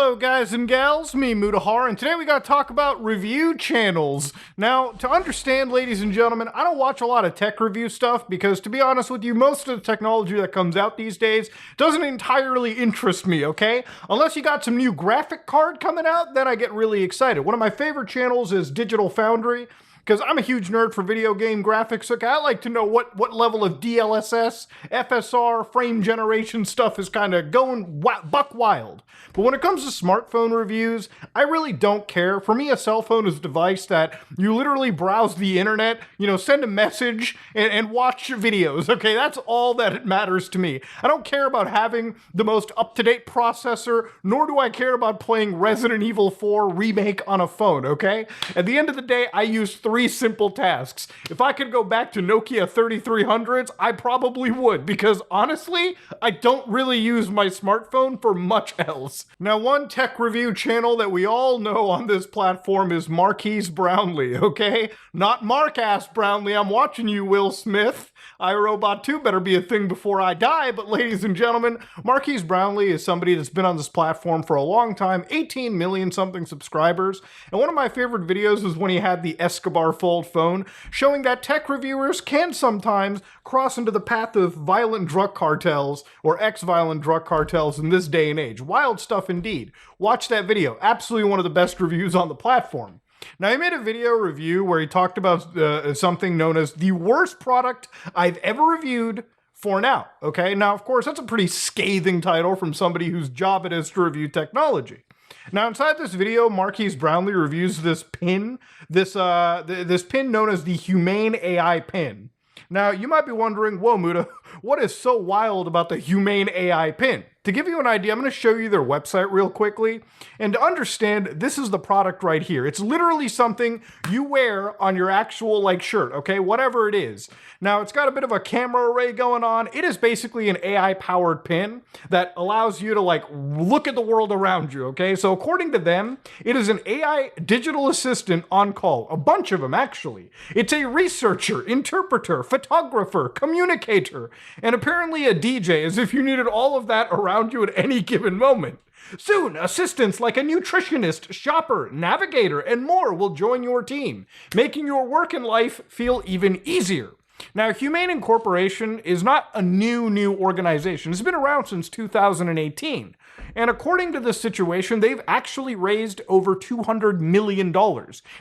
Hello guys and gals, me Mutahar, and today we gotta talk about review channels. Now, to understand, ladies and gentlemen, I don't watch a lot of tech review stuff because, to be honest with you, most of the technology that comes out these days doesn't entirely interest me, okay? Unless you got some new graphic card coming out, then I get really excited. One of my favorite channels is Digital Foundry, because I'm a huge nerd for video game graphics. Okay, I like to know what level of DLSS, FSR, frame generation stuff is kind of going buck wild. But when it comes to smartphone reviews, I really don't care. For me, a cell phone is a device that you literally browse the internet, send a message and watch videos. Okay, that's all that it matters to me. I don't care about having the most up-to-date processor, nor do I care about playing Resident Evil 4 Remake on a phone, okay? At the end of the day, I use three simple tasks. If I could go back to Nokia 3300s, I probably would, because honestly, I don't really use my smartphone for much else. Now, one tech review channel that we all know on this platform is Marquise Brownlee, okay? Not Mark-ass Brownlee, I'm watching you, Will Smith. iRobot 2 better be a thing before I die, but ladies and gentlemen, Marquise Brownlee is somebody that's been on this platform for a long time, 18 million something subscribers, and one of my favorite videos is when he had the Escobar fold phone, showing that tech reviewers can sometimes cross into the path of violent drug cartels, or ex-violent drug cartels in this day and age. Wild stuff indeed. Watch that video, absolutely one of the best reviews on the platform. Now, he made a video review where he talked about something known as the worst product I've ever reviewed for now, okay? Now, of course, that's a pretty scathing title from somebody whose job it is to review technology. Now, inside this video, Marquise Brownlee reviews this pin, this pin known as the Humane AI pin. Now, you might be wondering, whoa, Muta, what is so wild about the Humane AI pin? To give you an idea, I'm going to show you their website real quickly. And to understand, this is the product right here. It's literally something you wear on your actual, shirt, okay? Whatever it is. Now, it's got a bit of a camera array going on. It is basically an AI-powered pin that allows you to, look at the world around you, okay? So according to them, it is an AI digital assistant on call. A bunch of them, actually. It's a researcher, interpreter, photographer, communicator, and apparently a DJ, as if you needed all of that around you at any given moment. Soon, assistants like a nutritionist, shopper, navigator, and more will join your team, making your work and life feel even easier. Now, Humane Incorporation is not a new organization. It's been around since 2018. And according to this situation, they've actually raised over $200 million.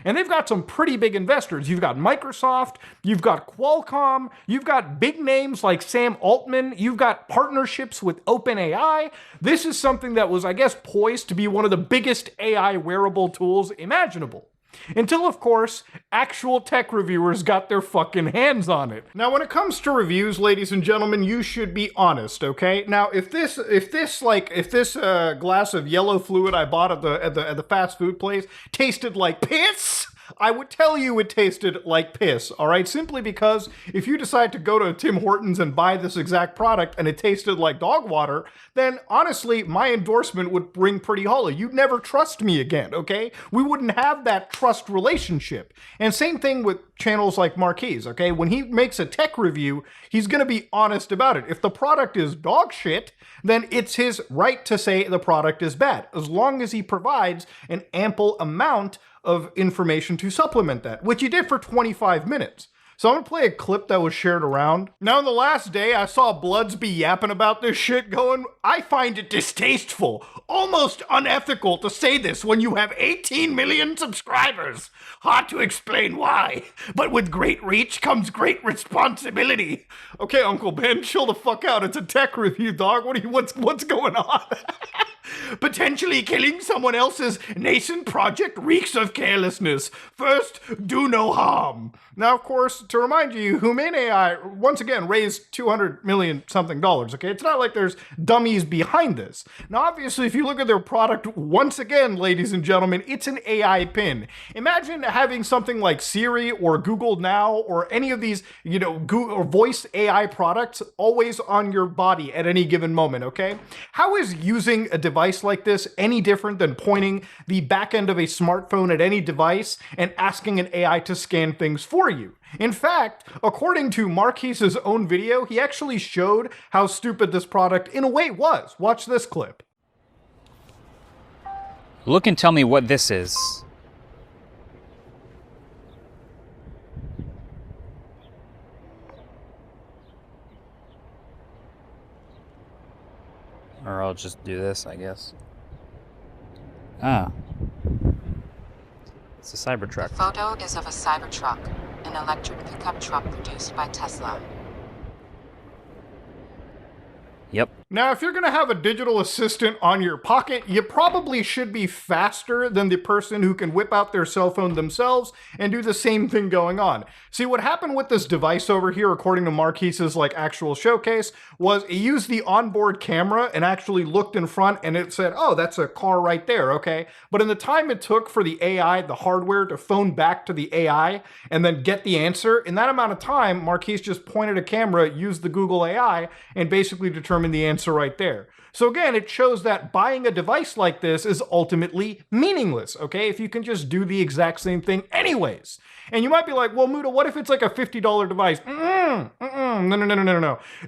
And they've got some pretty big investors. You've got Microsoft, you've got Qualcomm, you've got big names like Sam Altman, you've got partnerships with OpenAI. This is something that was, I guess, poised to be one of the biggest AI wearable tools imaginable. Until, of course, actual tech reviewers got their fucking hands on it. Now, when it comes to reviews, ladies and gentlemen, you should be honest, okay? Now, if this glass of yellow fluid I bought at the fast food place tasted like piss, I would tell you it tasted like piss, all right? Simply because if you decide to go to Tim Hortons and buy this exact product and it tasted like dog water, then honestly, my endorsement would ring pretty hollow. You'd never trust me again, okay? We wouldn't have that trust relationship. And same thing with channels like Marquise, okay? When he makes a tech review, he's gonna be honest about it. If the product is dog shit, then it's his right to say the product is bad, as long as he provides an ample amount of information to supplement that, which he did for 25 minutes. So I'm gonna play a clip that was shared around. Now, on the last day, I saw Bloods be yapping about this shit going, I find it distasteful, almost unethical to say this when you have 18 million subscribers. Hard to explain why, but with great reach comes great responsibility. Okay, Uncle Ben, chill the fuck out. It's a tech review, dog. What's going on? Potentially killing someone else's nascent project reeks of carelessness. First, do no harm. Now, of course, to remind you, Humane AI, once again, raised $200 million something, okay? It's not like there's dummies behind this. Now, obviously, if you look at their product, once again, ladies and gentlemen, it's an AI pin. Imagine having something like Siri or Google Now or any of these, Google or voice AI products always on your body at any given moment, okay? How is using a device like this any different than pointing the back end of a smartphone at any device and asking an AI to scan things for you? In fact, according to Marquise's own video, he actually showed how stupid this product in a way was. Watch this clip. Look and tell me what this is. Or I'll just do this, I guess. Ah. It's a Cybertruck. The photo is of a Cybertruck, an electric pickup truck produced by Tesla. Yep. Now, if you're going to have a digital assistant on your pocket, you probably should be faster than the person who can whip out their cell phone themselves and do the same thing going on. See, what happened with this device over here, according to Marquise's actual showcase, was it used the onboard camera and actually looked in front and it said, oh, that's a car right there, okay? But in the time it took for the AI, the hardware, to phone back to the AI and then get the answer, in that amount of time, Marquise just pointed a camera, used the Google AI, and basically determined the answer right there. So again, it shows that buying a device like this is ultimately meaningless, okay? If you can just do the exact same thing anyways. And you might be like, well, Muda, what if it's like a $50 device? No.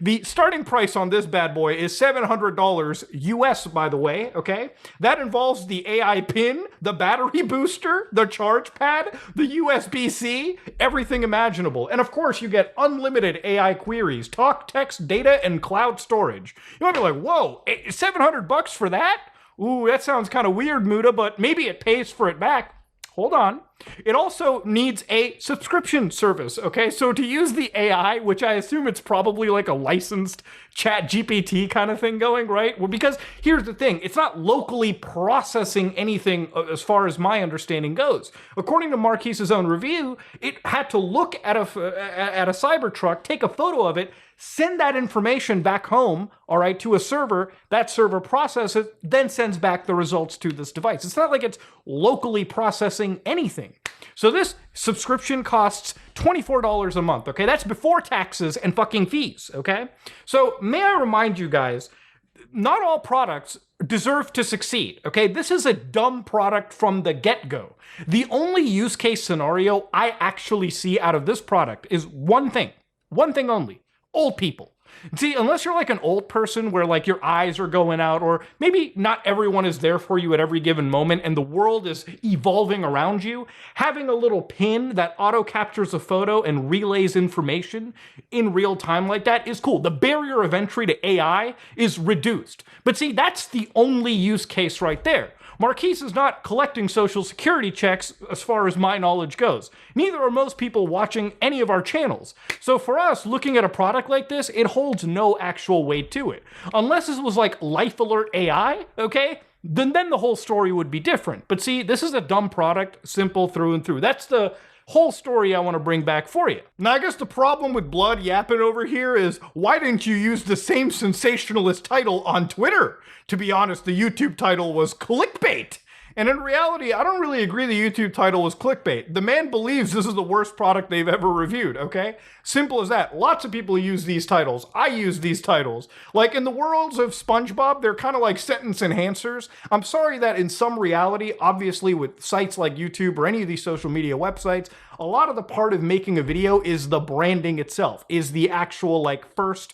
The starting price on this bad boy is $700 US, by the way, okay? That involves the AI pin, the battery booster, the charge pad, the USB-C, everything imaginable. And of course, you get unlimited AI queries, talk, text, data, and cloud storage. You might be like, whoa, $700 for that? Ooh, that sounds kind of weird, Muda, but maybe it pays for it back. Hold on. It also needs a subscription service, okay? So to use the AI, which I assume it's probably like a licensed chat GPT kind of thing going, right? Well, because here's the thing, it's not locally processing anything as far as my understanding goes. According to Marquise's own review, it had to look at a Cybertruck, take a photo of it, send that information back home, all right, to a server. That server processes it, then sends back the results to this device. It's not like it's locally processing anything. So this subscription costs $24 a month, okay? That's before taxes and fucking fees, okay? So may I remind you guys, not all products deserve to succeed, okay? This is a dumb product from the get-go. The only use case scenario I actually see out of this product is one thing only. Old people. See, unless you're like an old person where your eyes are going out, or maybe not everyone is there for you at every given moment and the world is evolving around you, having a little pin that auto captures a photo and relays information in real time like that is cool. The barrier of entry to AI is reduced. But see, that's the only use case right there. Marquise is not collecting social security checks as far as my knowledge goes. Neither are most people watching any of our channels. So for us, looking at a product like this, it holds no actual weight to it. Unless this was like Life Alert AI, okay? Then the whole story would be different. But see, this is a dumb product, simple through and through. That's the whole story I want to bring back for you. Now, I guess the problem with Blood yapping over here is, why didn't you use the same sensationalist title on Twitter? To be honest, the YouTube title was clickbait. And in reality, I don't really agree the YouTube title was clickbait. The man believes this is the worst product they've ever reviewed, okay? Simple as that. Lots of people use these titles. I use these titles. Like in the worlds of SpongeBob, they're kind of like sentence enhancers. I'm sorry that in some reality, obviously with sites like YouTube or any of these social media websites, a lot of the part of making a video is the branding itself, is the actual first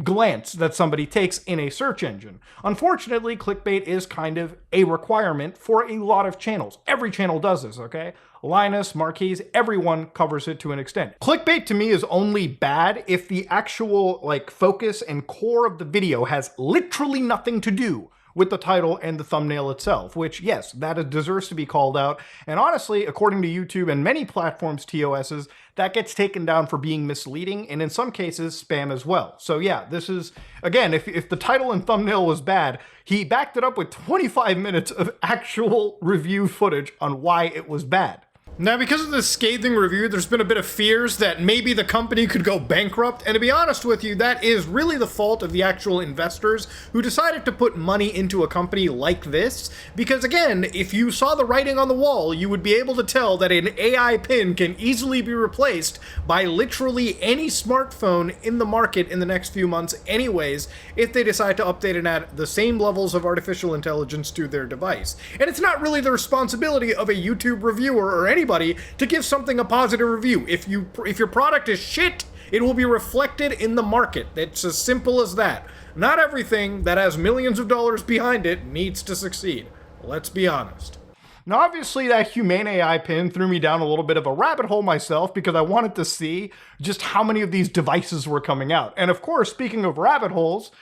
glance that somebody takes in a search engine. Unfortunately, clickbait is kind of a requirement for a lot of channels. Every channel does this, okay? Linus, Marquise, everyone covers it to an extent. Clickbait to me is only bad if the actual focus and core of the video has literally nothing to do with the title and the thumbnail itself, which, yes, that deserves to be called out. And honestly, according to YouTube and many platforms' TOSs, that gets taken down for being misleading, and in some cases, spam as well. So yeah, this is, again, if the title and thumbnail was bad, he backed it up with 25 minutes of actual review footage on why it was bad. Now, because of this scathing review, there's been a bit of fears that maybe the company could go bankrupt, and to be honest with you, that is really the fault of the actual investors who decided to put money into a company like this, because again, if you saw the writing on the wall, you would be able to tell that an AI pin can easily be replaced by literally any smartphone in the market in the next few months anyways, if they decide to update and add the same levels of artificial intelligence to their device. And it's not really the responsibility of a YouTube reviewer or anybody to give something a positive review. If your product is shit, it will be reflected in the market. It's as simple as that. Not everything that has millions of dollars behind it needs to succeed. Let's be honest. Now, obviously, that Humane AI pin threw me down a little bit of a rabbit hole myself because I wanted to see just how many of these devices were coming out. And of course, speaking of rabbit holes,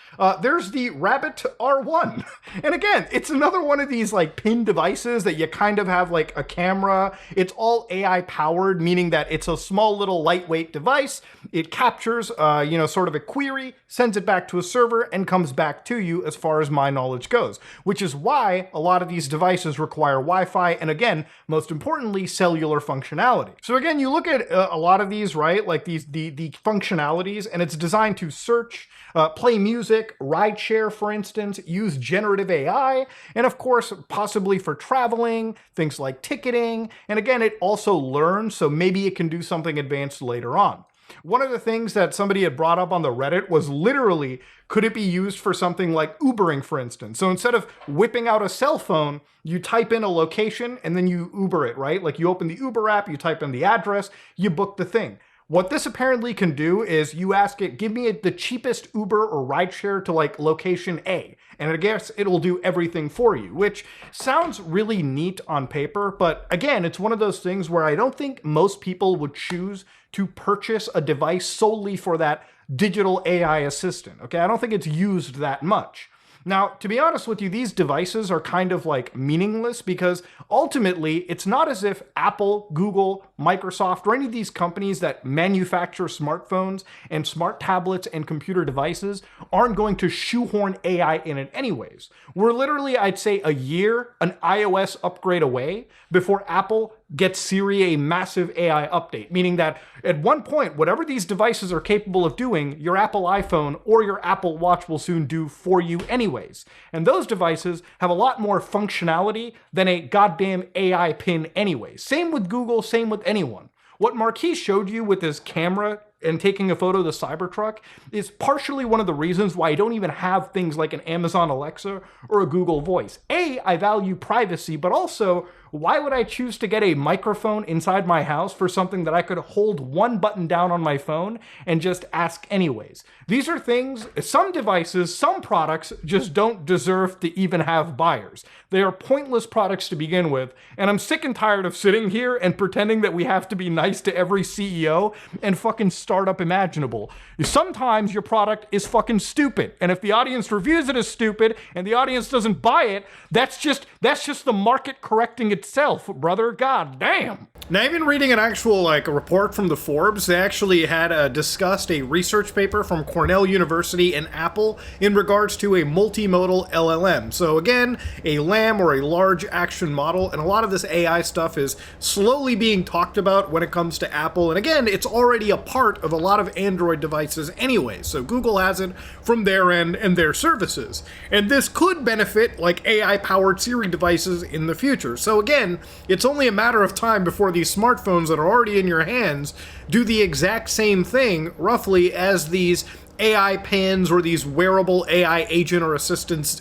there's the Rabbit R1. And again, it's another one of these like pin devices that you kind of have like a camera. It's all AI powered, meaning that it's a small little lightweight device. It captures, sort of a query, sends it back to a server, and comes back to you as far as my knowledge goes, which is why a lot of these devices require Wi-Fi and, again, most importantly, cellular functionality. So again, you look at a lot of these, right, like the functionalities, and it's designed to search, play music, rideshare, for instance, use generative AI, and of course, possibly for traveling, things like ticketing, and again, it also learns, so maybe it can do something advanced later on. One of the things that somebody had brought up on the Reddit was literally, could it be used for something like Ubering, for instance? So instead of whipping out a cell phone, you type in a location and then you Uber it, right? Like you open the Uber app, you type in the address, you book the thing. What this apparently can do is you ask it, give me the cheapest Uber or rideshare to like location A. And I guess it'll do everything for you, which sounds really neat on paper. But again, it's one of those things where I don't think most people would choose to purchase a device solely for that digital AI assistant. Okay, I don't think it's used that much. Now, to be honest with you, these devices are kind of like meaningless because ultimately it's not as if Apple, Google, Microsoft, or any of these companies that manufacture smartphones and smart tablets and computer devices aren't going to shoehorn AI in it anyways. We're literally, I'd say, a year, an iOS upgrade away before Apple gets Siri a massive AI update, meaning that at one point, whatever these devices are capable of doing, your Apple iPhone or your Apple Watch will soon do for you anyways. And those devices have a lot more functionality than a goddamn AI pin anyways. Same with Google, same with anyone. What Marquis showed you with his camera and taking a photo of the Cybertruck is partially one of the reasons why I don't even have things like an Amazon Alexa or a Google Voice. A, I value privacy, but also, why would I choose to get a microphone inside my house for something that I could hold one button down on my phone and just ask anyways? These are things, some devices, some products just don't deserve to even have buyers. They are pointless products to begin with, and I'm sick and tired of sitting here and pretending that we have to be nice to every CEO and fucking startup imaginable. Sometimes your product is fucking stupid, and if the audience reviews it as stupid and the audience doesn't buy it, that's just the market correcting itself, brother. God damn. Now, I've been reading an actual a report from the Forbes. They actually had discussed a research paper from Cornell University and Apple in regards to a multimodal LLM. So again, a LAM or a large action model, and a lot of this AI stuff is slowly being talked about when it comes to Apple. And again, it's already a part of a lot of Android devices anyway. So Google has it from their end and their services. And this could benefit like AI-powered Siri devices in the future. So again, it's only a matter of time before these smartphones that are already in your hands do the exact same thing, roughly, as these AI pins or these wearable AI agent or assistants,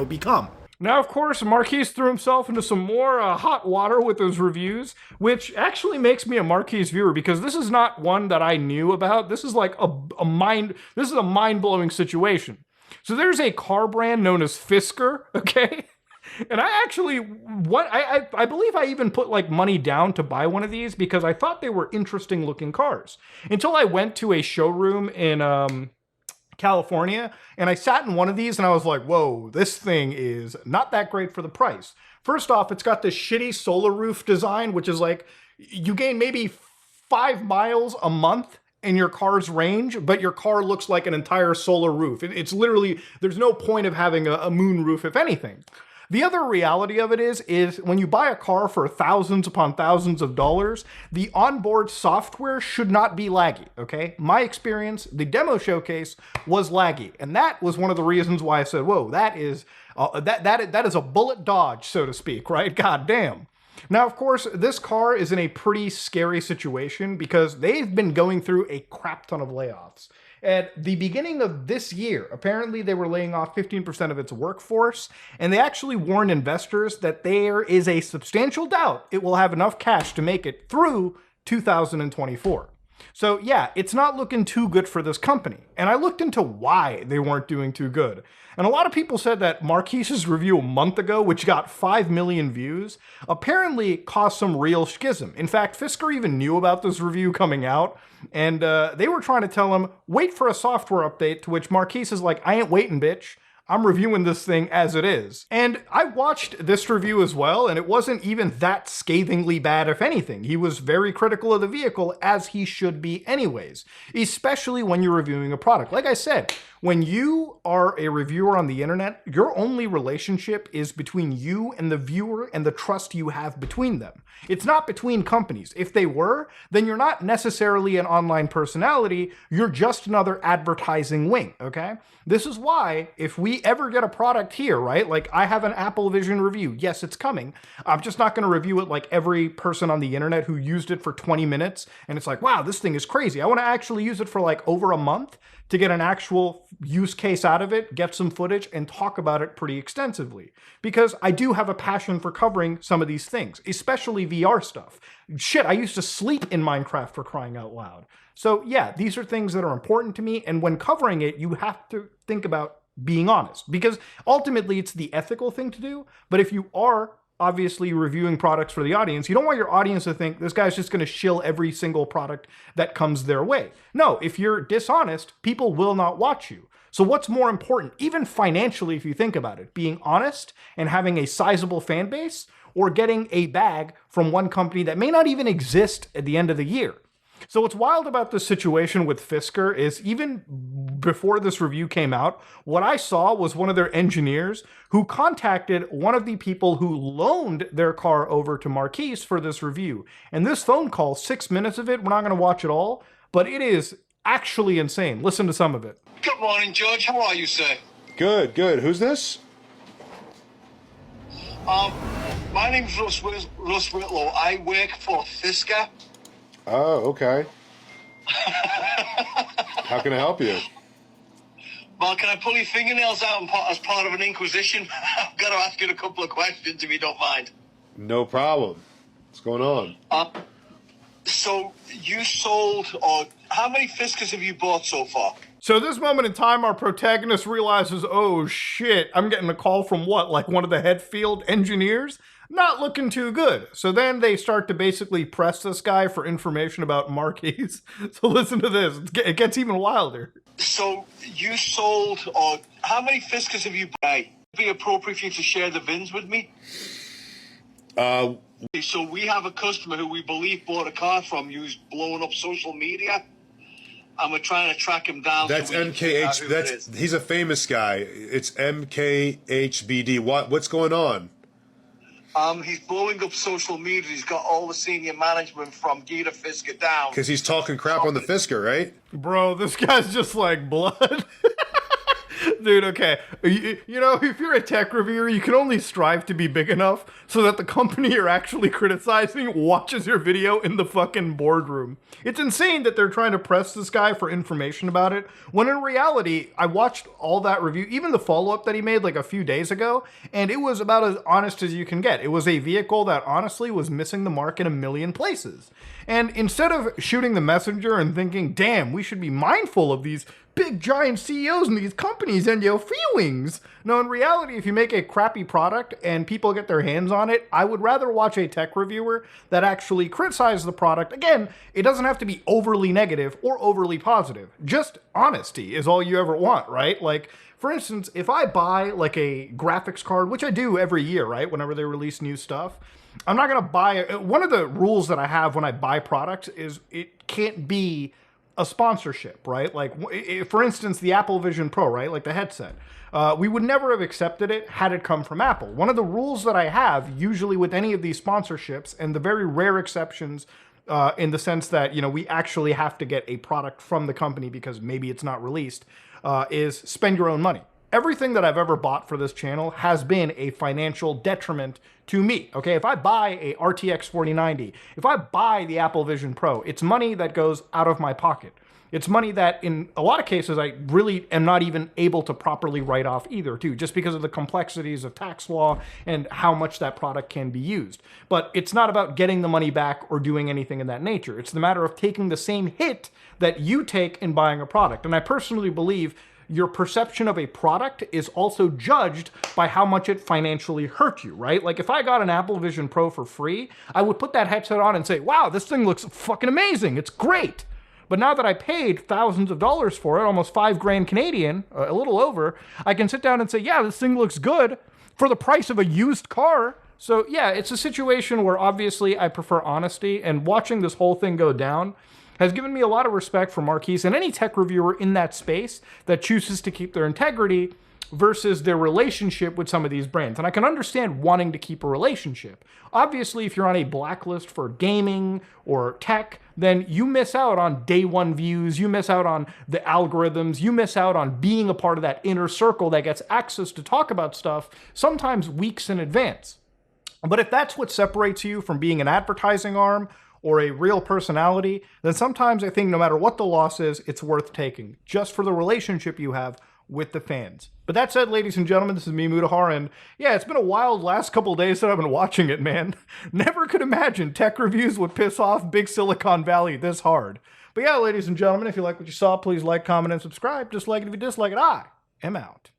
become. Now, of course, Marquis threw himself into some more hot water with those reviews, which actually makes me a Marquis viewer because this is not one that I knew about. This is like a mind-blowing situation. So there's a car brand known as Fisker, okay? And I actually, I believe I even put like money down to buy one of these because I thought they were interesting looking cars. Until I went to a showroom in California and I sat in one of these and I was like, whoa, this thing is not that great for the price. First off, it's got this shitty solar roof design, which is like, you gain maybe 5 miles a month in your car's range, but your car looks like an entire solar roof. It's literally, there's no point of having a moon roof, if anything. The other reality of it is when you buy a car for thousands upon thousands of dollars, the onboard software should not be laggy, okay? My experience, the demo showcase was laggy, and that was one of the reasons why I said, whoa, that is a bullet dodge, so to speak, right? God damn. Now, of course, this car is in a pretty scary situation because they've been going through a crap ton of layoffs. At the beginning of this year, apparently they were laying off 15% of its workforce, and they actually warned investors that there is a substantial doubt it will have enough cash to make it through 2024. So yeah, it's not looking too good for this company. And I looked into why they weren't doing too good. And a lot of people said that Marquise's review a month ago, which got 5 million views, apparently caused some real schism. In fact, Fisker even knew about this review coming out, and they were trying to tell him, wait for a software update, to which Marquise is like, I ain't waiting, bitch. I'm reviewing this thing as it is. And I watched this review as well, and it wasn't even that scathingly bad, if anything. He was very critical of the vehicle, as he should be anyways, especially when you're reviewing a product. Like I said, when you are a reviewer on the internet, your only relationship is between you and the viewer and the trust you have between them. It's not between companies. If they were, then you're not necessarily an online personality, you're just another advertising wing, okay? This is why, if we ever get a product here, right, like I have an Apple Vision review, yes, it's coming. I'm just not gonna review it like every person on the internet who used it for 20 minutes, and it's like, wow, this thing is crazy. I wanna actually use it for like over a month to get an actual use case out of it, get some footage, and talk about it pretty extensively. Because I do have a passion for covering some of these things, especially VR stuff. Shit, I used to sleep in Minecraft, for crying out loud. So yeah, these are things that are important to me, and when covering it, you have to think about being honest, because ultimately it's the ethical thing to do. But if you are obviously reviewing products for the audience, you don't want your audience to think this guy's just going to shill every single product that comes their way. No, if you're dishonest, people will not watch you. So what's more important, even financially, if you think about it, being honest and having a sizable fan base, or getting a bag from one company that may not even exist at the end of the year? So what's wild about this situation with Fisker is, even before this review came out, what I saw was one of their engineers who contacted one of the people who loaned their car over to Marquise for this review. And this phone call, 6 minutes of it, we're not going to watch it all, but it is actually insane. Listen to some of it. Good morning, George. How are you, sir? Good, good. Who's this? My name's Russ Whitlow. I work for Fisker. Oh, okay. How can I help you? Well, can I pull your fingernails out as part of an inquisition? I've got to ask you a couple of questions, if you don't mind. No problem. What's going on? So you sold, or how many Fiskers have you bought so far? So at this moment in time, our protagonist realizes, oh shit, I'm getting a call from what, like one of the head field engineers? Not looking too good. So then they start to basically press this guy for information about Marquise. So listen to this, it gets even wilder. So you sold, or how many Fiskers have you bought? Would it be appropriate for you to share the VINs with me? So we have a customer who we believe bought a car from you who's blowing up social media, and we're trying to track him down. That's so MKH. He's a famous guy. It's MKHBD. What's going on? He's blowing up social media. He's got all the senior management from Gita Fisker down. Because he's talking crap on the Fisker, right? Bro, this guy's just like blood. Dude, okay. You know, if you're a tech reviewer, you can only strive to be big enough so that the company you're actually criticizing watches your video in the fucking boardroom. It's insane that they're trying to press this guy for information about it, when in reality, I watched all that review, even the follow-up that he made like a few days ago, and it was about as honest as you can get. It was a vehicle that honestly was missing the mark in a million places. And instead of shooting the messenger and thinking, damn, we should be mindful of these big giant CEOs in these companies and your feelings. No, in reality, if you make a crappy product and people get their hands on it, I would rather watch a tech reviewer that actually criticizes the product. Again, it doesn't have to be overly negative or overly positive. Just honesty is all you ever want, right? Like, for instance, if I buy like a graphics card, which I do every year, right? Whenever they release new stuff, I'm not gonna buy, one of the rules that I have when I buy products is it can't be a sponsorship, right? Like, for instance, the Apple Vision Pro, right? Like the headset. We would never have accepted it had it come from Apple. One of the rules that I have, usually with any of these sponsorships, and the very rare exceptions in the sense that, you know, we actually have to get a product from the company because maybe it's not released, is spend your own money. Everything that I've ever bought for this channel has been a financial detriment to me, okay? If I buy a RTX 4090, if I buy the Apple Vision Pro, it's money that goes out of my pocket. It's money that in a lot of cases I really am not even able to properly write off either, too, just because of the complexities of tax law and how much that product can be used. But it's not about getting the money back or doing anything in that nature. It's the matter of taking the same hit that you take in buying a product. And I personally believe your perception of a product is also judged by how much it financially hurt you, right? Like if I got an Apple Vision Pro for free, I would put that headset on and say, wow, this thing looks fucking amazing. It's great. But now that I paid thousands of dollars for it, almost $5,000 Canadian, a little over, I can sit down and say, yeah, this thing looks good for the price of a used car. So yeah, it's a situation where obviously I prefer honesty, and watching this whole thing go down has given me a lot of respect for Marquise and any tech reviewer in that space that chooses to keep their integrity versus their relationship with some of these brands. And I can understand wanting to keep a relationship. Obviously, if you're on a blacklist for gaming or tech, then you miss out on day one views, you miss out on the algorithms, you miss out on being a part of that inner circle that gets access to talk about stuff, sometimes weeks in advance. But if that's what separates you from being an advertising arm or a real personality, then sometimes I think no matter what the loss is, it's worth taking, just for the relationship you have with the fans. But that said, ladies and gentlemen, this is me, Mudahar, and yeah, it's been a wild last couple days that I've been watching it, man. Never could imagine tech reviews would piss off big Silicon Valley this hard. But yeah, ladies and gentlemen, if you like what you saw, please like, comment, and subscribe. Dislike it if you dislike it. I am out.